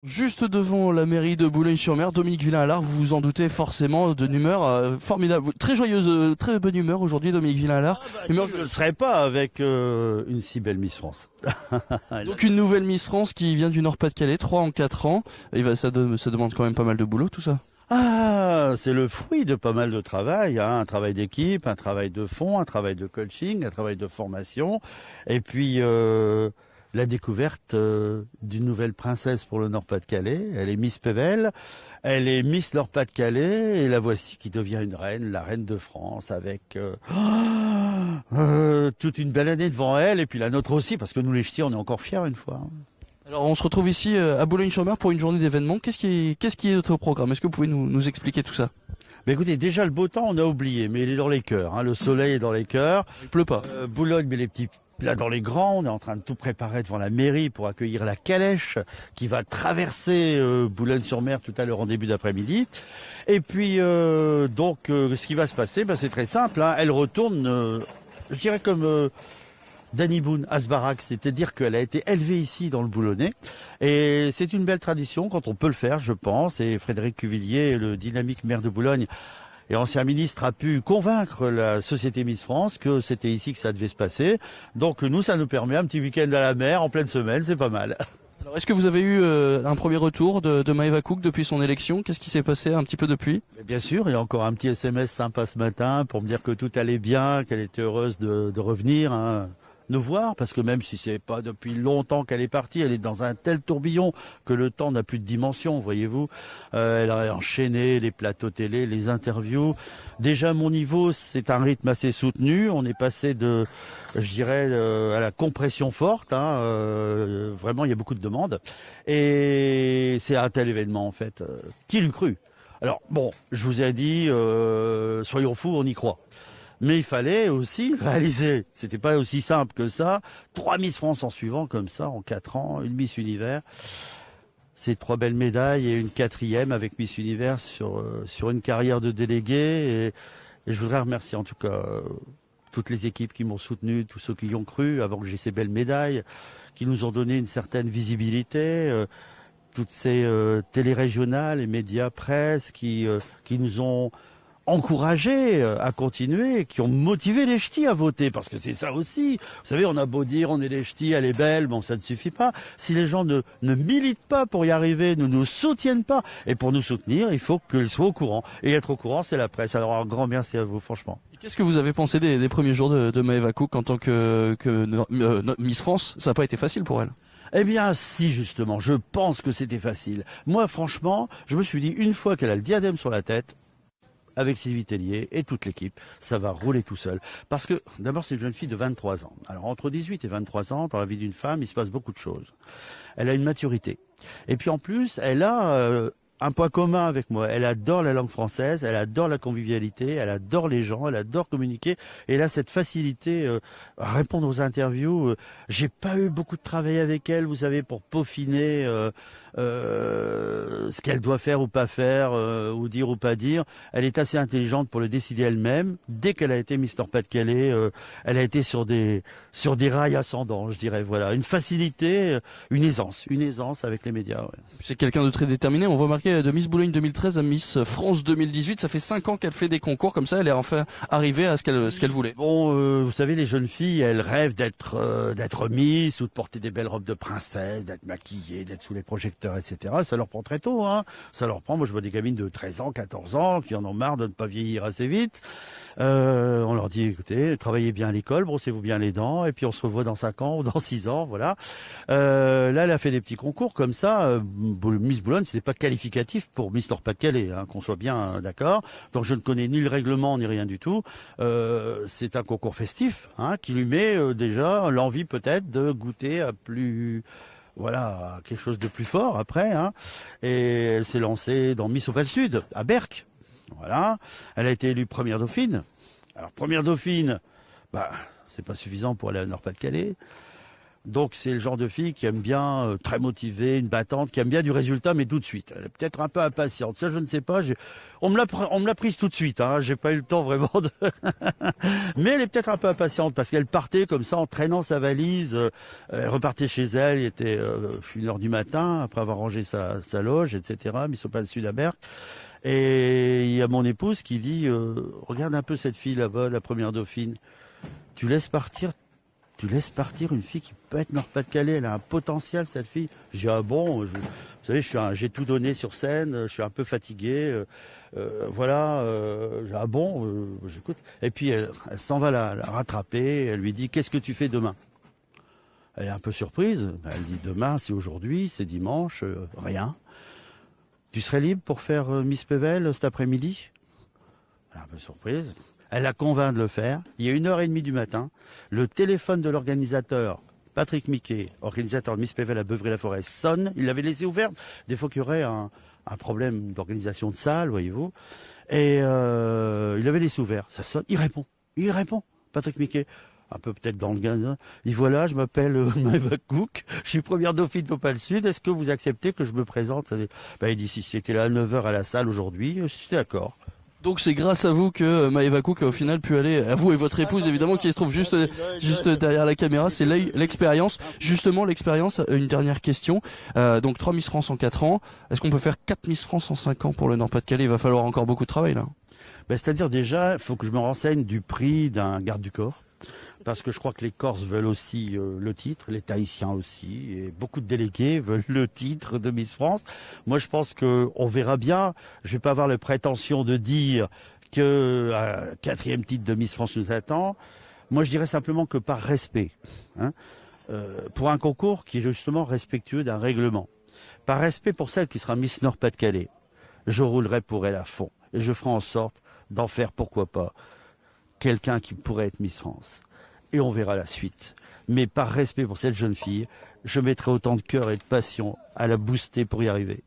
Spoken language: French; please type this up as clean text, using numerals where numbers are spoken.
Juste devant la mairie de Boulogne-sur-Mer, Dominique Villain-Allard, vous vous en doutez forcément, d'une humeur formidable, très joyeuse, très bonne humeur aujourd'hui, Dominique Villain-Allard. Humeur Je ne le serais pas avec une si belle Miss France. Donc une nouvelle Miss France qui vient du Nord-Pas-de-Calais, 3 en 4 ans. Ça demande quand même pas mal de boulot tout ça. Ah, c'est le fruit de pas mal de travail, hein, un travail d'équipe, un travail de fond, un travail de coaching, un travail de formation, et puis la découverte d'une nouvelle princesse pour le Nord-Pas-de-Calais. Elle est Miss Pével, elle est Miss Nord-Pas-de-Calais, et la voici qui devient une reine, la reine de France, avec toute une belle année devant elle, et puis la nôtre aussi, parce que nous les ch'tis, on est encore fiers une fois. Alors on se retrouve ici à Boulogne-sur-Mer pour une journée d'événements. Qu'est-ce qui est au programme? Est-ce que vous pouvez nous expliquer tout ça? Mais écoutez, déjà le beau temps, on a oublié, mais il est dans les cœurs. Hein, le soleil est dans les cœurs. Il pleut pas. Boulogne, mais les petits plats dans les grands. On est en train de tout préparer devant la mairie pour accueillir la calèche qui va traverser Boulogne-sur-Mer tout à l'heure en début d'après-midi. Et puis ce qui va se passer, c'est très simple. Hein, elle retourne, je dirais comme Danny Boone, Asbarak, c'est-à-dire qu'elle a été élevée ici dans le Boulonnais. Et c'est une belle tradition quand on peut le faire, je pense. Et Frédéric Cuvillier, le dynamique maire de Boulogne et ancien ministre, a pu convaincre la société Miss France que c'était ici que ça devait se passer. Donc nous, ça nous permet un petit week-end à la mer en pleine semaine, c'est pas mal. Alors est-ce que vous avez eu un premier retour de Maëva Cook depuis son élection? Qu'est-ce qui s'est passé un petit peu depuis? Bien sûr, il y a encore un petit SMS sympa ce matin pour me dire que tout allait bien, qu'elle était heureuse de revenir, hein, nous voir, parce que même si c'est pas depuis longtemps qu'elle est partie, elle est dans un tel tourbillon que le temps n'a plus de dimension, voyez-vous. Elle a enchaîné les plateaux télé, les interviews. Déjà, mon niveau, c'est un rythme assez soutenu. On est passé je dirais, à la compression forte. Hein. Vraiment, il y a beaucoup de demandes. Et c'est un tel événement, en fait. Qui l'eût cru? Alors, bon, je vous ai dit, soyons fous, on y croit. Mais il fallait aussi réaliser, c'était pas aussi simple que ça, 3 Miss France en suivant comme ça, en 4 ans, une Miss Univers. C'est 3 belles médailles et une 4e avec Miss Univers sur une carrière de délégué. Et je voudrais remercier en tout cas toutes les équipes qui m'ont soutenu, tous ceux qui y ont cru avant que j'ai ces belles médailles, qui nous ont donné une certaine visibilité. Toutes ces télérégionales et médias presse qui nous ont encouragés à continuer, qui ont motivé les ch'tis à voter, parce que c'est ça aussi. Vous savez, on a beau dire on est les ch'tis, elle est belle, bon ça ne suffit pas. Si les gens ne militent pas pour y arriver, ne nous soutiennent pas, et pour nous soutenir, il faut qu'ils soient au courant. Et être au courant, c'est la presse. Alors un grand merci à vous, franchement. Qu'est-ce que vous avez pensé des premiers jours de Maëva Cook en tant que Miss France? Ça n'a pas été facile pour elle. Eh bien, si, justement, je pense que c'était facile. Moi, franchement, je me suis dit, une fois qu'elle a le diadème sur la tête, avec Sylvie Tellier et toute l'équipe, ça va rouler tout seul. Parce que, d'abord, c'est une jeune fille de 23 ans. Alors, entre 18 et 23 ans, dans la vie d'une femme, il se passe beaucoup de choses. Elle a une maturité. Et puis, en plus, elle a un point commun avec moi. Elle adore la langue française, elle adore la convivialité, elle adore les gens, elle adore communiquer. Et elle a cette facilité à répondre aux interviews. J'ai pas eu beaucoup de travail avec elle, vous savez, pour peaufiner ce qu'elle doit faire ou pas faire, ou dire ou pas dire. Elle est assez intelligente pour le décider elle-même. Dès qu'elle a été Miss Nord-Pas-de-Calais, elle a été sur des rails ascendants, je dirais. Voilà, une facilité, une aisance avec les médias. Ouais. C'est quelqu'un de très déterminé. On voit marquer de Miss Boulogne 2013 à Miss France 2018. Ça fait 5 ans qu'elle fait des concours comme ça. Elle est enfin arrivée à ce qu'elle voulait. Bon, vous savez, les jeunes filles, elles rêvent d'être Miss ou de porter des belles robes de princesse, d'être maquillées, d'être sous les projecteurs, etc. Ça leur prend très tôt, hein. Ça leur prend. Moi, je vois des gamines de 13 ans, 14 ans qui en ont marre de ne pas vieillir assez vite. On leur dit, écoutez, travaillez bien à l'école, brossez-vous bien les dents, et puis on se revoit dans 5 ans ou dans 6 ans, voilà. Là, elle a fait des petits concours comme ça. Miss Boulogne, c'était pas qualificatif pour Miss Nord-Pas-de-Calais, hein, qu'on soit bien d'accord. Donc je ne connais ni le règlement ni rien du tout. C'est un concours festif, hein, qui lui met déjà l'envie peut-être de goûter à voilà, quelque chose de plus fort après, hein. Et elle s'est lancée dans Miss Opal Sud, à Berck. Voilà. Elle a été élue première dauphine. Alors, première dauphine, c'est pas suffisant pour aller à Nord-Pas-de-Calais. Donc c'est le genre de fille qui aime bien, très motivée, une battante, qui aime bien du résultat, mais tout de suite. Elle est peut-être un peu impatiente. Ça, je ne sais pas. On me l'a prise tout de suite. Hein. J'ai pas eu le temps vraiment de. Mais elle est peut-être un peu impatiente parce qu'elle partait comme ça en traînant sa valise. Elle repartait chez elle. Il était 1h du matin après avoir rangé sa loge, etc. Mis au pas le sud à Berck. Et il y a mon épouse qui dit regarde un peu cette fille là-bas, la première dauphine. Tu laisses partir une fille qui peut être Nord-Pas-de-Calais, elle a un potentiel cette fille. Je dis ah bon, vous savez, j'ai tout donné sur scène, je suis un peu fatigué, voilà. Ah bon, j'écoute. Et puis elle s'en va la rattraper, elle lui dit qu'est-ce que tu fais demain? Elle est un peu surprise, elle dit demain, c'est aujourd'hui, c'est dimanche, rien. Tu serais libre pour faire Miss Pével cet après-midi? Elle est un peu surprise. Elle la convainc de le faire. Il y a 1h30 du matin. Le téléphone de l'organisateur, Patrick Miquet, organisateur de Miss Pével à Beuvry-la-Forêt, sonne. Il l'avait laissé ouverte. Des fois qu'il y aurait un problème d'organisation de salle, voyez-vous. Et il avait laissé ouvert. Ça sonne. Il répond. Patrick Miquet. Un peu peut-être dans le gain. Il dit voilà, je m'appelle Maëva Cook. Je suis première dauphine Popal Sud. Est-ce que vous acceptez que je me présente? Il dit si c'était là à 9h à la salle aujourd'hui, j'étais d'accord. Donc c'est grâce à vous que Maëva Cook a au final pu aller, à vous et votre épouse évidemment qui se trouve juste derrière la caméra, c'est l'expérience. Justement l'expérience, une dernière question. Donc 3 Miss France en 4 ans. Est-ce qu'on peut faire 4 Miss France en 5 ans pour le Nord-Pas-de-Calais? Il va falloir encore beaucoup de travail là. C'est-à-dire déjà, il faut que je me renseigne du prix d'un garde du corps. Parce que je crois que les Corses veulent aussi le titre, les Tahitiens aussi, et beaucoup de délégués veulent le titre de Miss France. Moi, je pense qu'on verra bien. Je vais pas avoir la prétention de dire que un 4e titre de Miss France nous attend. Moi, je dirais simplement que par respect, pour un concours qui est justement respectueux d'un règlement, par respect pour celle qui sera Miss Nord-Pas-de-Calais, je roulerai pour elle à fond. Et je ferai en sorte d'en faire, pourquoi pas, quelqu'un qui pourrait être Miss France. Et on verra la suite. Mais par respect pour cette jeune fille, je mettrai autant de cœur et de passion à la booster pour y arriver.